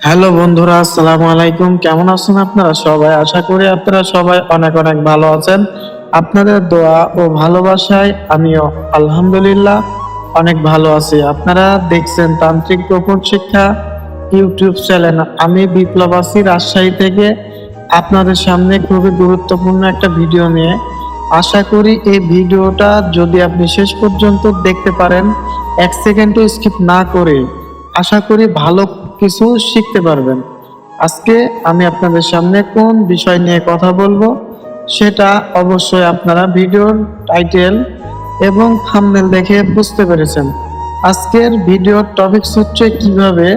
Hello বন্ধুরা, আসসালামু আলাইকুম। কেমন আছেন আপনারা সবাই? আশা করি আপনারা সবাই অনেক অনেক ভালো আছেন। আপনাদের দোয়া ও ভালোবাসায় আমিও আলহামদুলিল্লাহ অনেক ভালো আছি। আপনারা দেখছেন তান্ত্রিক গোপন শিক্ষা ইউটিউব চ্যানেল। আমি বিপ্লব আছি রাজশাহী থেকে আপনাদের সামনে খুবই গুরুত্বপূর্ণ একটা ভিডিও নিয়ে। আশা করি এই ভিডিওটা যদি আপনি শেষ পর্যন্ত দেখতে পারেন, এক সেকেন্ডও স্কিপ না করে, আশা করি ভালো কিছু শিখতে পারবেন। আজকে আমি আপনাদের সামনে কোন বিষয় নিয়ে কথা বলবো সেটা অবশ্যই আপনারা ভিডিওর টাইটেল এবং থাম্বনেল দেখে বুঝতে পেরেছেন। আজকের ভিডিওর টপিকস হচ্ছে কিভাবে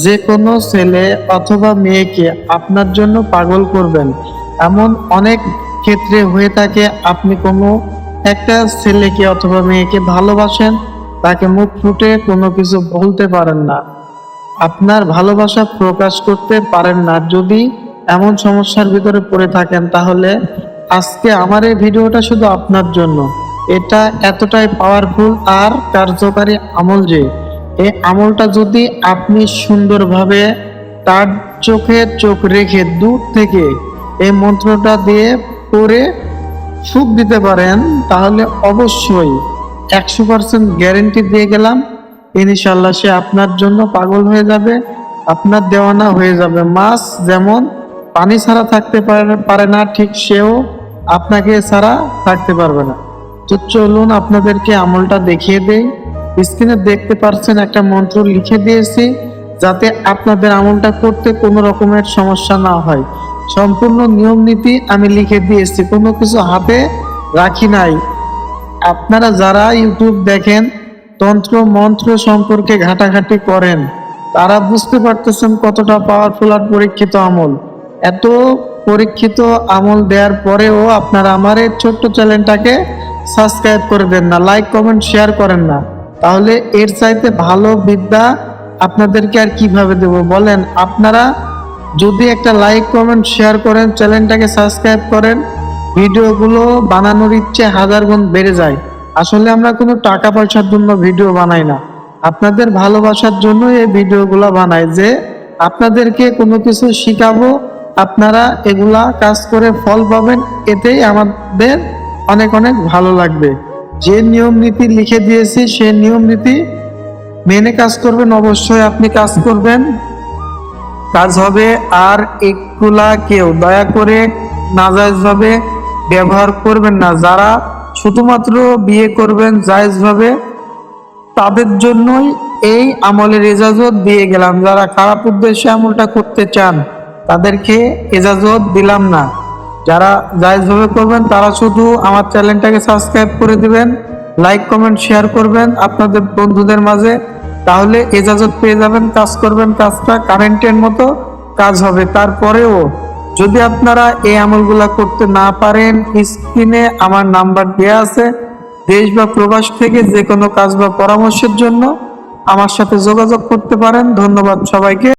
যে কোনো ছেলে অথবা মেয়েকে আপনার জন্য পাগল করবেন। এমন অনেক ক্ষেত্রে হয়ে থাকে, আপনি কোনো একটা ছেলেকে অথবা মেয়েকে ভালোবাসেন, তাকে মুখ ফুটে কোনো কিছু বলতে পারেন না, আপনার ভালোবাসা প্রকাশ করতে পারেন না। যদি এমন সমস্যার ভিতরে পড়ে থাকেন, তাহলে আজকে আমার এই ভিডিওটা শুধু আপনার জন্য। এটা এতটাই পাওয়ারফুল আর কার্যকারী আমল যে এই আমলটা যদি আপনি সুন্দরভাবে তার চোখে চোখ রেখে দূর থেকে এই মন্ত্রটা দিয়ে পড়ে ফুঁক দিতে পারেন, তাহলে অবশ্যই 100% গ্যারেন্টি দিয়ে গেলাম, ইনশাল্লাহ সে আপনার জন্য পাগল হয়ে যাবে, আপনার দেওয়ানা হয়ে যাবে। মাছ যেমন পানি ছাড়া থাকতে পারে না, ঠিক সেও আপনাকে ছাড়া থাকতে পারবে না। তো চলুন আপনাদেরকে আমলটা দেখিয়ে দেই। স্ক্রিনে দেখতে পাচ্ছেন একটা মন্ত্র লিখে দিয়েছি, যাতে আপনাদের আমলটা করতে কোনো রকমের সমস্যা না হয়। সম্পূর্ণ নিয়ম নীতি আমি লিখে দিয়েছি, কোনো কিছু হাতে রাখি নাই। আপনারা যারা ইউটিউব দেখেন, তন্ত্র মন্ত্র সম্পর্কে ঘাটাঘাটি করেন, তারা বুঝতে পারতেছেন কতটা পাওয়ারফুল আর পরীক্ষিত আমল। এত পরীক্ষিত আমল দেওয়ার পরেও আপনারা আমার এই ছোট্ট চ্যানেলটাকে সাবস্ক্রাইব করে দেন না, লাইক কমেন্ট শেয়ার করেন না, তাহলে এর চাইতে ভালো বিদ্যা আপনাদেরকে আর কিভাবে দেব বলেন? আপনারা যদি একটা লাইক কমেন্ট শেয়ার করেন, চ্যানেলটাকে সাবস্ক্রাইব করেন, ভিডিওগুলো বানানোর ইচ্ছে হাজার গুণ বেড়ে যায়। আসলে আমরা কোনো টাকা পয়সার জন্য ভিডিও বানাই না, আপনাদের ভালোবাসার জন্য এই ভিডিওগুলো বানাই, যে আপনাদেরকে কোনো কিছু শিখাবো, আপনারা এগুলা কাজ করে ফল পাবেন, এতেই আমাদের অনেক অনেক ভালো লাগবে। যে নিয়ম নীতি লিখে দিয়েছি সেই নিয়ম নীতি মেনে কাজ করবেন, অবশ্যই আপনি কাজ করবেন, কাজ হবে। আর এগুলা কেউ দয়া করে নাজায়েজভাবে ব্যবহার করবেন না। যারা শুধুমাত্র বিয়ে করবেন জায়েজভাবে, তাদের জন্যই এই আমলের ইজাজত দিয়ে গেলাম। যারা খারাপ উদ্দেশ্যে আমলটা করতে চান, তাদেরকে ইজাজত দিলাম না। যারা জায়েজভাবে করবেন, তারা শুধু আমার চ্যানেলটাকে সাবস্ক্রাইব করে দিবেন, লাইক কমেন্ট শেয়ার করবেন আপনাদের বন্ধুদের মাঝে, তাহলে ইজাজত পেয়ে যাবেন, কাজ করবেন, কাজটা কারেন্টের মতো কাজ হবে। তারপরেও যদি আপনারা এই আমলগুলা করতে না পারেন, স্ক্রিনে আমার নাম্বার দেওয়া আছে, দেশ বা প্রবাস থেকে যে কোনো কাজ বা পরামর্শের জন্য আমার সাথে যোগাযোগ করতে পারেন। ধন্যবাদ সবাইকে।